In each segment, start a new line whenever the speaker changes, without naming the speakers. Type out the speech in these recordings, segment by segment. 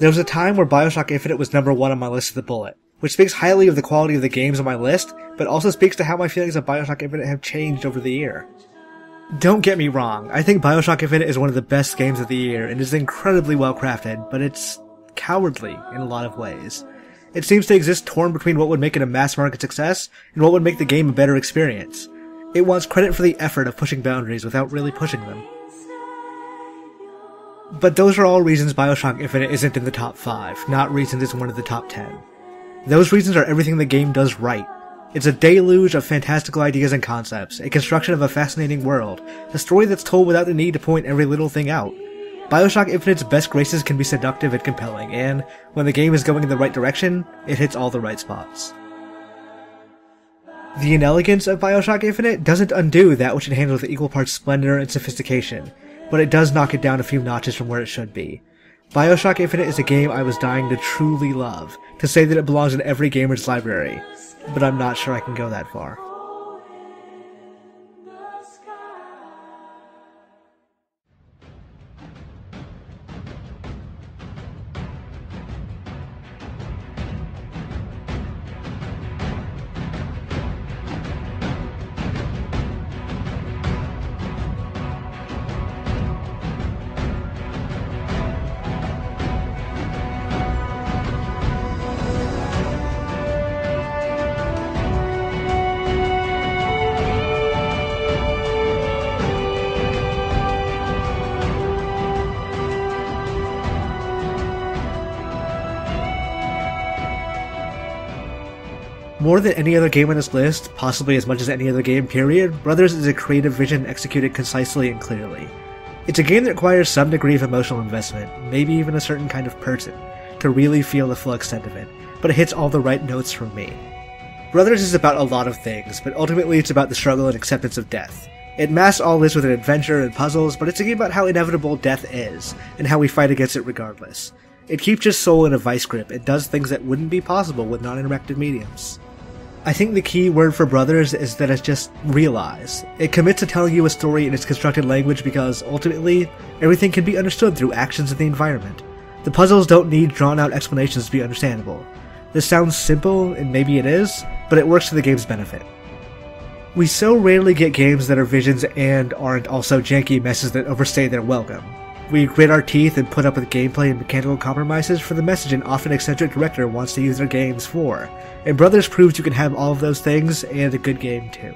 There was a time where Bioshock Infinite was number 1 on my list of the bullet, which speaks highly of the quality of the games on my list, but also speaks to how my feelings of Bioshock Infinite have changed over the year. Don't get me wrong, I think Bioshock Infinite is one of the best games of the year and is incredibly well crafted, but it's cowardly in a lot of ways. It seems to exist torn between what would make it a mass market success and what would make the game a better experience. It wants credit for the effort of pushing boundaries without really pushing them. But those are all reasons Bioshock Infinite isn't in the top 5, not reasons it's one of the top 10. Those reasons are everything the game does right. It's a deluge of fantastical ideas and concepts, a construction of a fascinating world, a story that's told without the need to point every little thing out. Bioshock Infinite's best graces can be seductive and compelling, and when the game is going in the right direction, it hits all the right spots. The inelegance of Bioshock Infinite doesn't undo that which it handles with equal parts splendor and sophistication, but it does knock it down a few notches from where it should be. Bioshock Infinite is a game I was dying to truly love, to say that it belongs in every gamer's library, but I'm not sure I can go that far. More than any other game on this list, possibly as much as any other game period, Brothers is a creative vision executed concisely and clearly. It's a game that requires some degree of emotional investment, maybe even a certain kind of person, to really feel the full extent of it, but it hits all the right notes for me. Brothers is about a lot of things, but ultimately it's about the struggle and acceptance of death. It masks all this with an adventure and puzzles, but it's a game about how inevitable death is, and how we fight against it regardless. It keeps your soul in a vice grip and does things that wouldn't be possible with non-interactive mediums. I think the key word for Brothers is that it's just realize. It commits to telling you a story in its constructed language because, ultimately, everything can be understood through actions of the environment. The puzzles don't need drawn-out explanations to be understandable. This sounds simple, and maybe it is, but it works to the game's benefit. We so rarely get games that are visions and aren't also janky messes that overstay their welcome. We grit our teeth and put up with gameplay and mechanical compromises for the message an often eccentric director wants to use their games for, and Brothers proves you can have all of those things and a good game too.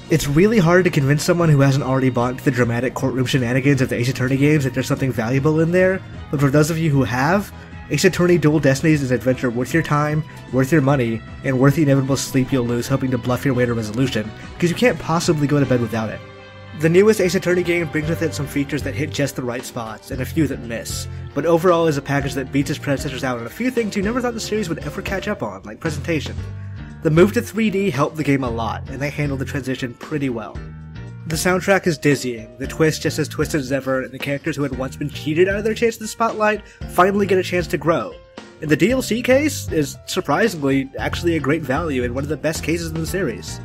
It's really hard to convince someone who hasn't already bought into the dramatic courtroom shenanigans of the Ace Attorney games that there's something valuable in there, but for those of you who have, Ace Attorney Dual Destinies is an adventure worth your time, worth your money, and worth the inevitable sleep you'll lose hoping to bluff your way to resolution, because you can't possibly go to bed without it. The newest Ace Attorney game brings with it some features that hit just the right spots, and a few that miss, but overall is a package that beats its predecessors out on a few things you never thought the series would ever catch up on, like presentation. The move to 3D helped the game a lot, and they handled the transition pretty well. The soundtrack is dizzying, the twist just as twisted as ever, and the characters who had once been cheated out of their chance at the spotlight finally get a chance to grow. And the DLC case is, surprisingly, actually a great value and one of the best cases in the series.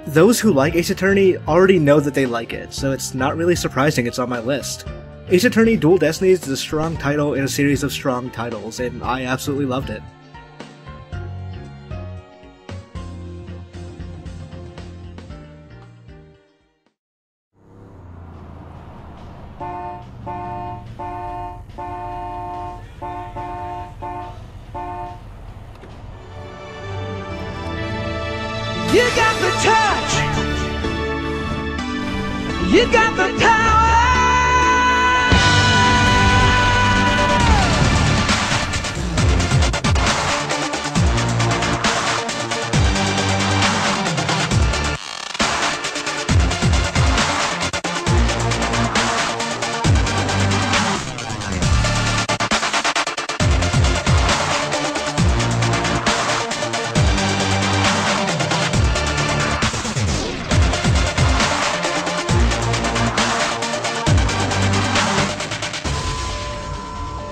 Those who like Ace Attorney already know that they like it, so it's not really surprising it's on my list. Ace Attorney Dual Destinies is a strong title in a series of strong titles, and I absolutely loved it.
You got the touch. You got the power.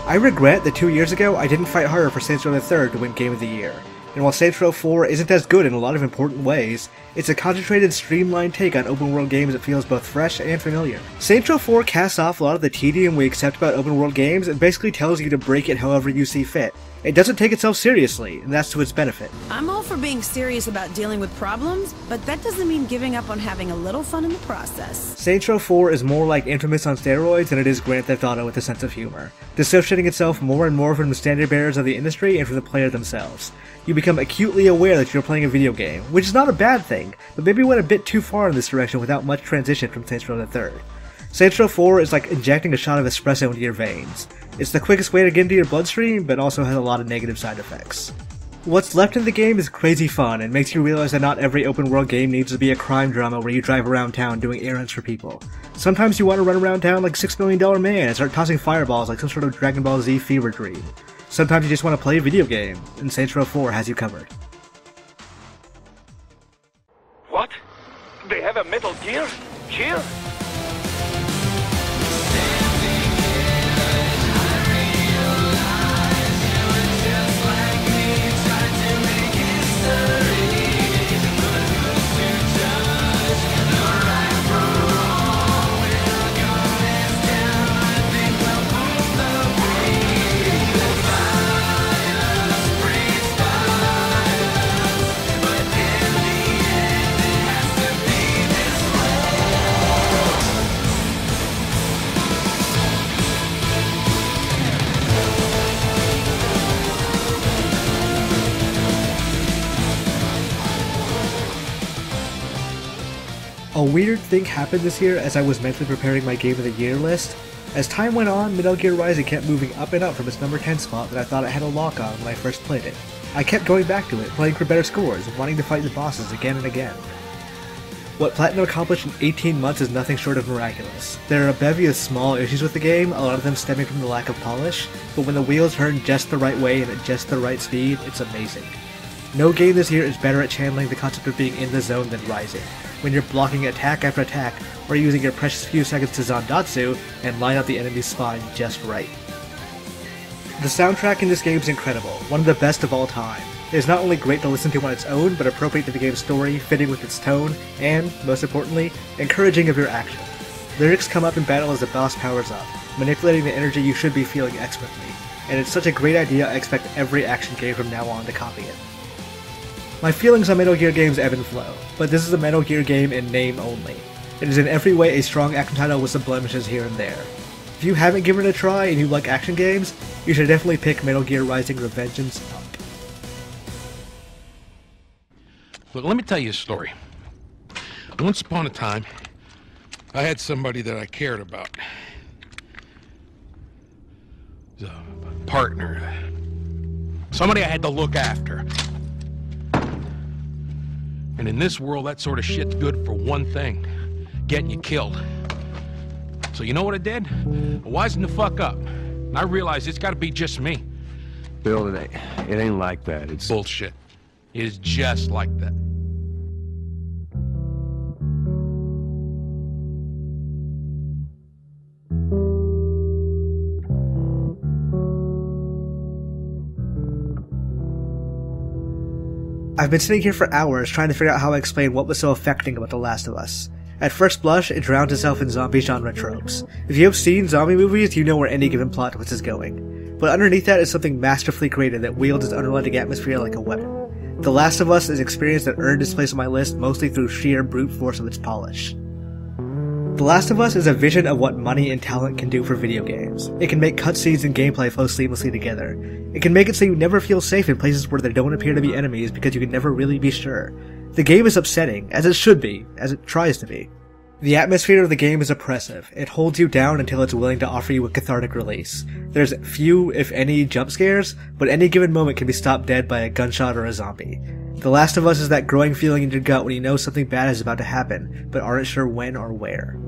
I regret that 2 years ago I didn't fight harder for Saints Row the Third to win Game of the Year. And while Saints Row 4 isn't as good in a lot of important ways, it's a concentrated, streamlined take on open-world games that feels both fresh and familiar. Saints Row 4 casts off a lot of the tedium we accept about open-world games and basically tells you to break it however you see fit. It doesn't take itself seriously, and that's to its benefit.
I'm all for being serious about dealing with problems, but that doesn't mean giving up on having a little fun in the process.
Saints Row 4 is more like Infamous on steroids than it is Grand Theft Auto with a sense of humor, dissociating itself more and more from the standard bearers of the industry and from the player themselves. You become acutely aware that you're playing a video game, which is not a bad thing, but maybe went a bit too far in this direction without much transition from Saints Row the Third. Saints Row 4 is like injecting a shot of espresso into your veins. It's the quickest way to get into your bloodstream, but also has a lot of negative side effects. What's left in the game is crazy fun and makes you realize that not every open world game needs to be a crime drama where you drive around town doing errands for people. Sometimes you want to run around town like $6 Million Man and start tossing fireballs like some sort of Dragon Ball Z fever dream. Sometimes you just want to play a video game, and Saints Row 4 has you covered.
What? They have a Metal Gear? Here?
A weird thing happened this year as I was mentally preparing my Game of the Year list. As time went on, Metal Gear Rising kept moving up and up from its number 10 spot that I thought it had a lock on when I first played it. I kept going back to it, playing for better scores, and wanting to fight the bosses again and again. What Platinum accomplished in 18 months is nothing short of miraculous. There are a bevy of small issues with the game, a lot of them stemming from the lack of polish, but when the wheels turn just the right way and at just the right speed, it's amazing. No game this year is better at channeling the concept of being in the zone than Rising, when you're blocking attack after attack, or using your precious few seconds to Zandatsu and line up the enemy's spine just right. The soundtrack in this game is incredible, one of the best of all time. It is not only great to listen to on its own, but appropriate to the game's story, fitting with its tone, and, most importantly, encouraging of your action. Lyrics come up in battle as the boss powers up, manipulating the energy you should be feeling expertly, and it's such a great idea I expect every action game from now on to copy it. My feelings on Metal Gear games ebb and flow, but this is a Metal Gear game in name only. It is in every way a strong action title with some blemishes here and there. If you haven't given it a try and you like action games, you should definitely pick Metal Gear Rising: Revengeance up.
Look, let me tell you a story. Once upon a time, I had somebody that I cared about. A partner. Somebody I had to look after. And in this world, that sort of shit's good for one thing. Getting you killed. So you know what I did? I wisened the fuck up. And I realized it's gotta be just me.
Bill, it ain't like that. It's
Bullshit. It is just like that.
I've been sitting here for hours trying to figure out how I explain what was so affecting about The Last of Us. At first blush, it drowns itself in zombie genre tropes. If you have seen zombie movies, you know where any given plot twist is going. But underneath that is something masterfully created that wields its unrelenting atmosphere like a weapon. The Last of Us is an experience that earned its place on my list mostly through sheer brute force of its polish. The Last of Us is a vision of what money and talent can do for video games. It can make cutscenes and gameplay flow seamlessly together. It can make it so you never feel safe in places where there don't appear to be enemies because you can never really be sure. The game is upsetting, as it should be, as it tries to be. The atmosphere of the game is oppressive. It holds you down until it's willing to offer you a cathartic release. There's few, if any, jump scares, but any given moment can be stopped dead by a gunshot or a zombie. The Last of Us is that growing feeling in your gut when you know something bad is about to happen, but aren't sure when or where.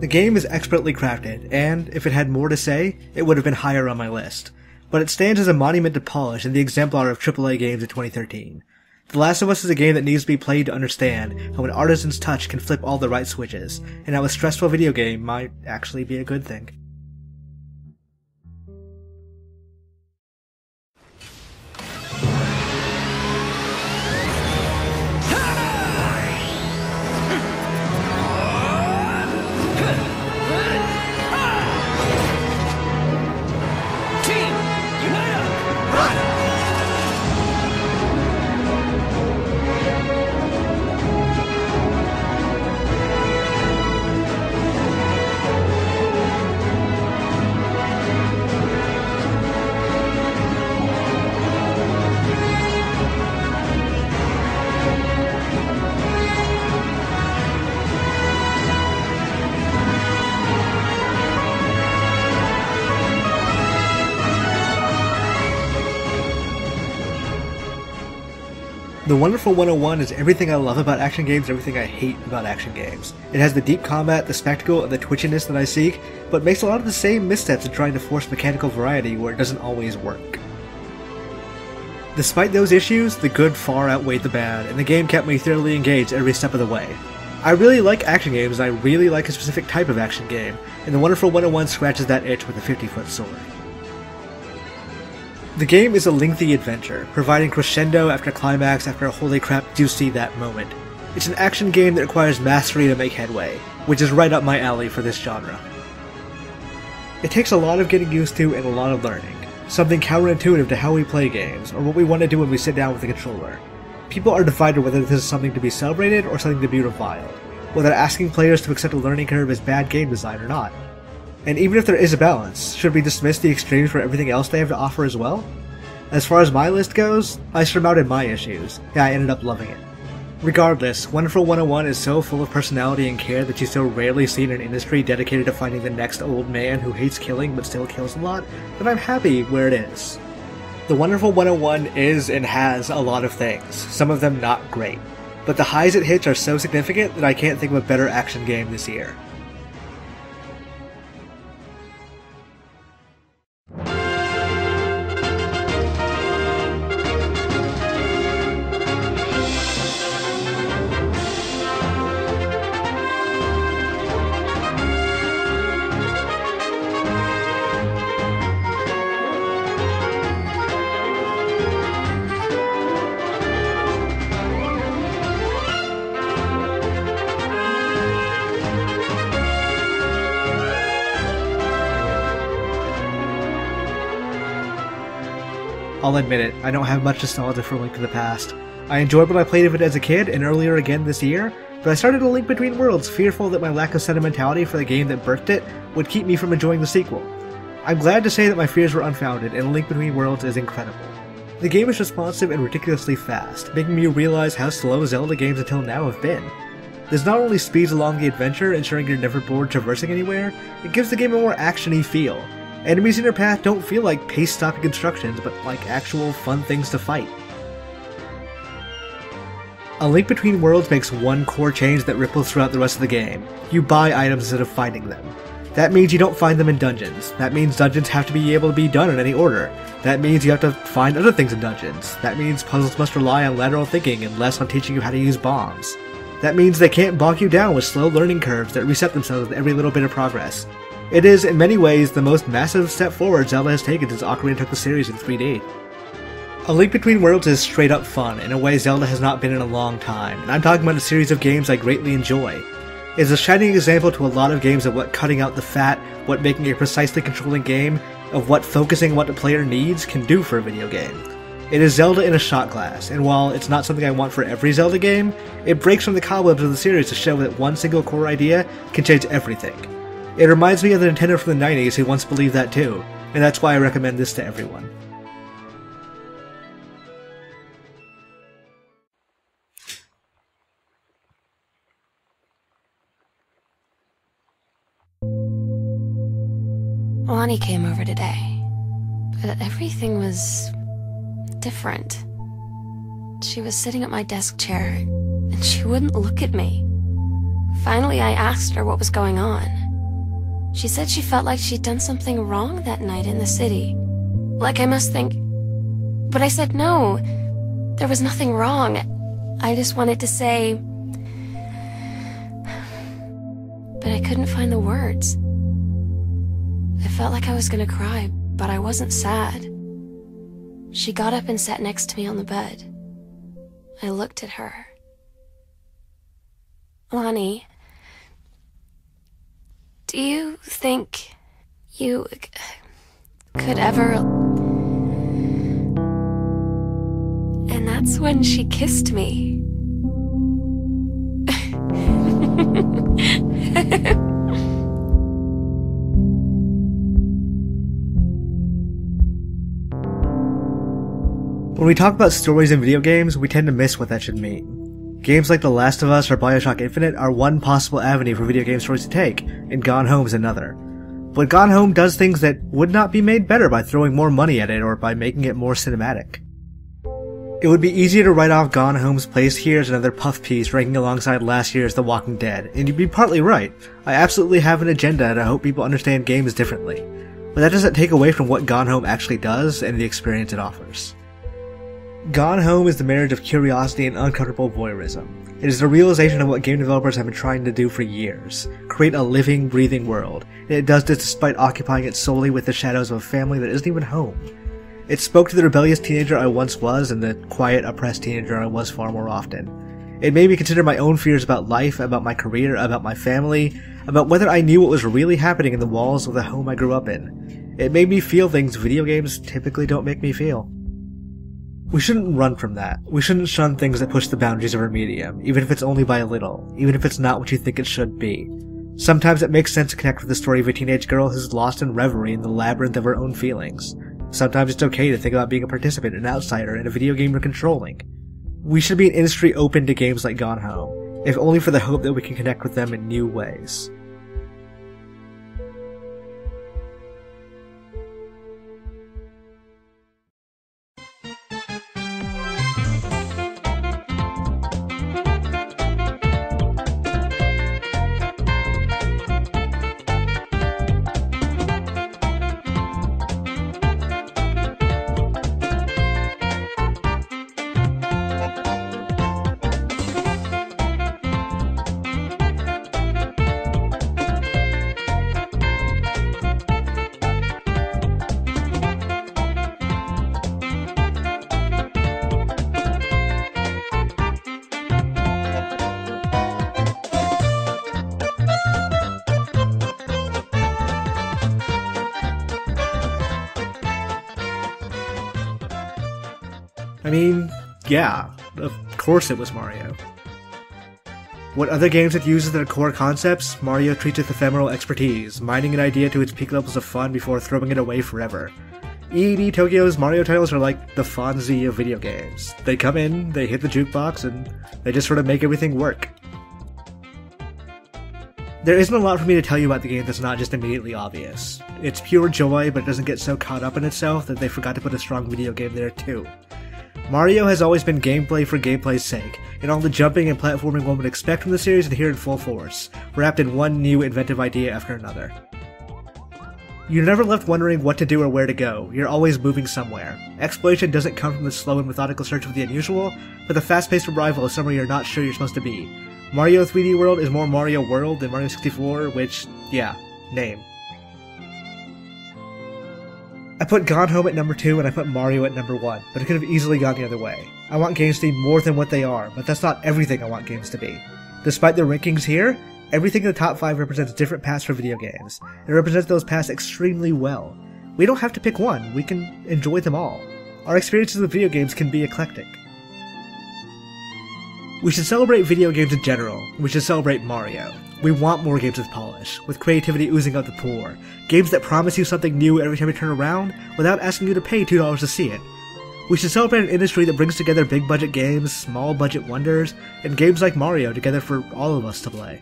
The game is expertly crafted, and, if it had more to say, it would have been higher on my list. But it stands as a monument to polish and the exemplar of AAA games of 2013. The Last of Us is a game that needs to be played to understand how an artisan's touch can flip all the right switches, and how a stressful video game might actually be a good thing. The Wonderful 101 is everything I love about action games, everything I hate about action games. It has the deep combat, the spectacle, and the twitchiness that I seek, but makes a lot of the same missteps in trying to force mechanical variety where it doesn't always work. Despite those issues, the good far outweighed the bad, and the game kept me thoroughly engaged every step of the way. I really like action games, and I really like a specific type of action game, and the Wonderful 101 scratches that itch with a 50-foot sword. The game is a lengthy adventure, providing crescendo after climax after holy crap do you see that moment. It's an action game that requires mastery to make headway, which is right up my alley for this genre. It takes a lot of getting used to and a lot of learning, something counterintuitive to how we play games, or what we want to do when we sit down with a controller. People are divided whether this is something to be celebrated or something to be reviled, whether asking players to accept a learning curve is bad game design or not. And even if there is a balance, should we dismiss the extremes for everything else they have to offer as well? As far as my list goes, I surmounted my issues, and I ended up loving it. Regardless, Wonderful 101 is so full of personality and care that you so rarely see in an industry dedicated to finding the next old man who hates killing but still kills a lot, that I'm happy where it is. The Wonderful 101 is and has a lot of things, some of them not great, but the highs it hits are so significant that I can't think of a better action game this year. I'll admit it, I don't have much nostalgia for Link to the Past. I enjoyed what I played of it as a kid, and earlier again this year, but I started A Link Between Worlds fearful that my lack of sentimentality for the game that birthed it would keep me from enjoying the sequel. I'm glad to say that my fears were unfounded, and A Link Between Worlds is incredible. The game is responsive and ridiculously fast, making me realize how slow Zelda games until now have been. This not only speeds along the adventure, ensuring you're never bored traversing anywhere, it gives the game a more action-y feel. Enemies in your path don't feel like pace-stopping instructions, but like actual fun things to fight. A Link Between Worlds makes one core change that ripples throughout the rest of the game. You buy items instead of finding them. That means you don't find them in dungeons. That means dungeons have to be able to be done in any order. That means you have to find other things in dungeons. That means puzzles must rely on lateral thinking and less on teaching you how to use bombs. That means they can't bog you down with slow learning curves that reset themselves with every little bit of progress. It is, in many ways, the most massive step forward Zelda has taken since Ocarina took the series in 3D. A Link Between Worlds is straight up fun, in a way Zelda has not been in a long time, and I'm talking about a series of games I greatly enjoy. It's a shining example to a lot of games of what cutting out the fat, what making a precisely controlling game, of what focusing on what the player needs can do for a video game. It is Zelda in a shot glass, and while it's not something I want for every Zelda game, it breaks from the cobwebs of the series to show that one single core idea can change everything. It reminds me of the Nintendo from the 90s who once believed that too, and that's why I recommend this to everyone.
Lonnie came over today, but everything was different. She was sitting at my desk chair, and she wouldn't look at me. Finally, I asked her what was going on. She said she felt like she'd done something wrong that night in the city. Like I must think... But I said no, there was nothing wrong. I just wanted to say... But I couldn't find the words. I felt like I was gonna cry, but I wasn't sad. She got up and sat next to me on the bed. I looked at her. Lonnie, do you think you could ever... And that's when she kissed me.
When we talk about stories in video games, we tend to miss what that should mean. Games like The Last of Us or Bioshock Infinite are one possible avenue for video game stories to take, and Gone Home is another. But Gone Home does things that would not be made better by throwing more money at it or by making it more cinematic. It would be easier to write off Gone Home's place here as another puff piece ranking alongside last year's The Walking Dead, and you'd be partly right. I absolutely have an agenda and I hope people understand games differently. But that doesn't take away from what Gone Home actually does and the experience it offers. Gone Home is the marriage of curiosity and uncomfortable voyeurism. It is the realization of what game developers have been trying to do for years, create a living, breathing world, and it does this despite occupying it solely with the shadows of a family that isn't even home. It spoke to the rebellious teenager I once was and the quiet, oppressed teenager I was far more often. It made me consider my own fears about life, about my career, about my family, about whether I knew what was really happening in the walls of the home I grew up in. It made me feel things video games typically don't make me feel. We shouldn't run from that. We shouldn't shun things that push the boundaries of our medium, even if it's only by a little, even if it's not what you think it should be. Sometimes it makes sense to connect with the story of a teenage girl who's lost in reverie in the labyrinth of her own feelings. Sometimes it's okay to think about being a participant, an outsider, in a video game you're controlling. We should be an industry open to games like Gone Home, if only for the hope that we can connect with them in new ways. I mean, yeah, of course it was Mario. What other games it uses their core concepts, Mario treats with ephemeral expertise, mining an idea to its peak levels of fun before throwing it away forever. EED Tokyo's Mario titles are like the Fonzie of video games. They come in, they hit the jukebox, and they just sort of make everything work. There isn't a lot for me to tell you about the game that's not just immediately obvious. It's pure joy, but it doesn't get so caught up in itself that they forgot to put a strong video game there too. Mario has always been gameplay for gameplay's sake, and all the jumping and platforming one would expect from the series is here in full force, wrapped in one new inventive idea after another. You're never left wondering what to do or where to go, you're always moving somewhere. Exploration doesn't come from the slow and methodical search for the unusual, but the fast-paced arrival of somewhere you're not sure you're supposed to be. Mario 3D World is more Mario World than Mario 64, which, yeah, name. I put Gone Home at number 2 and I put Mario at number 1, but it could have easily gone the other way. I want games to be more than what they are, but that's not everything I want games to be. Despite the rankings here, everything in the top 5 represents different paths for video games. It represents those paths extremely well. We don't have to pick one, we can enjoy them all. Our experiences with video games can be eclectic. We should celebrate video games in general, we should celebrate Mario. We want more games with polish, with creativity oozing out the pore, games that promise you something new every time you turn around, without asking you to pay $2 to see it. We should celebrate an industry that brings together big budget games, small budget wonders, and games like Mario together for all of us to play.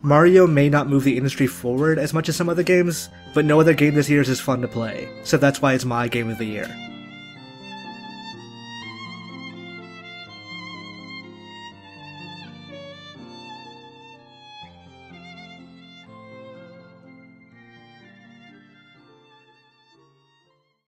Mario may not move the industry forward as much as some other games, but no other game this year is as fun to play, so that's why it's my game of the year.